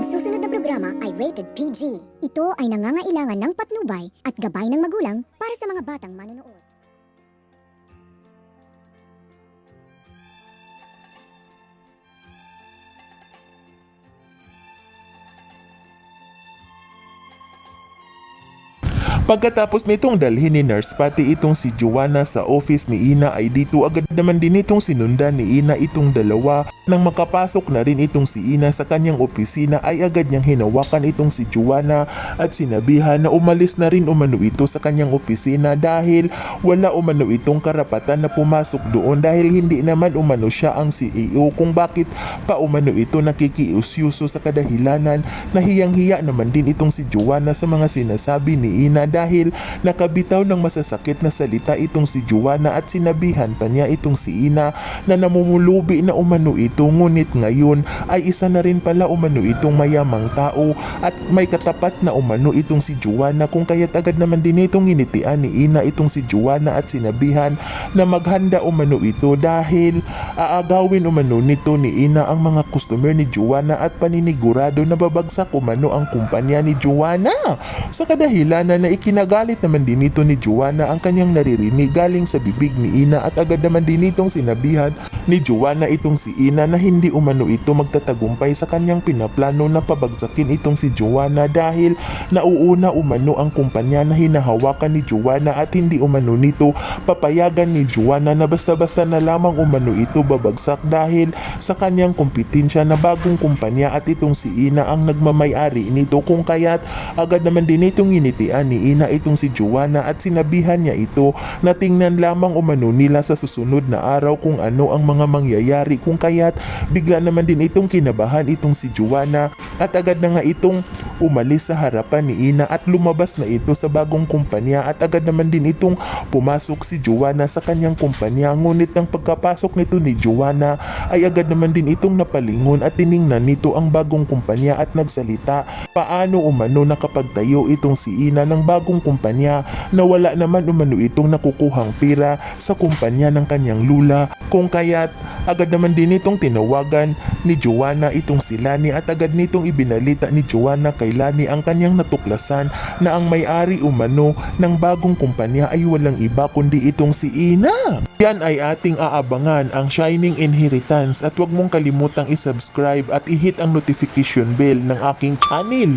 susunod na programa ay rated PG. Ito ay nangangailangan ng patnubay at gabay ng magulang para sa mga batang manonood. Pagkatapos nitong dalhin ni Nurse pati itong si Joanna sa office ni Ina ay dito agad naman din itong sinundan ni Ina itong dalawa. Nang makapasok na rin itong si Ina sa kanyang opisina ay agad niyang hinawakan itong si Joanna at sinabihan na umalis na rin umano ito sa kanyang opisina dahil wala umano itong karapatan na pumasok doon dahil hindi naman umano siya ang CEO kung bakit pa umano ito nakikiusyuso sa kadahilanan na hiyang-hiya naman din itong si Joanna sa mga sinasabi ni Ina dahil nakabitaw ng masasakit na salita itong si Joanna at sinabihan pa niya itong si Ina na namumulubi na umano ito ngunit ngayon ay isa na rin pala umano itong mayamang tao at may katapat na umano itong si Joanna kung kaya't agad naman din itong initian ni Ina itong si Joanna at sinabihan na maghanda umano ito dahil aagawin umano nito ni Ina ang mga customer ni Joanna at paninigurado na babagsak umano ang kumpanya ni Joanna. Sa kadahilanan na ikinagalit naman din ito ni Joanna ang kanyang naririnig galing sa bibig ni Ina at agad naman din itong sinabihan ni Joanna itong si Ina na hindi umano ito magtatagumpay sa kanyang pinaplano na pabagsakin itong si Joanna dahil nauuna umano ang kumpanya na hinahawakan ni Joanna at hindi umano nito papayagan ni Joanna na basta-basta na lamang umano ito babagsak dahil sa kanyang kompetensya na bagong kumpanya at itong si Ina ang nagmamay-ari nito kung kaya't agad naman din itong initian ni Ina itong si Joanna at sinabihan niya ito na tingnan lamang umano nila sa susunod na araw kung ano ang mga mangyayari kung kaya't bigla naman din itong kinabahan itong si Joanna at agad na nga itong umalis sa harapan ni Ina at lumabas na ito sa bagong kumpanya at agad naman din itong pumasok si Joanna sa kanyang kumpanya ngunit ang pagkapasok nito ni Joanna ay agad naman din itong napalingon at tiningnan nito ang bagong kumpanya at nagsalita paano umano nakapagtayo itong si Ina ng bagong kumpanya na wala naman umano itong nakukuhang pera sa kumpanya ng kanyang lula kung kaya't agad naman din itong tinawagan ni Joanna itong si Lani at agad nitong ibinalita ni Joanna kay Lani ang kanyang natuklasan na ang may-ari umano ng bagong kumpanya ay walang iba kundi itong si Ina. Yan ay ating aabangan ang Shining Inheritance at huwag mong kalimutang isubscribe at i-hit ang notification bell ng aking channel.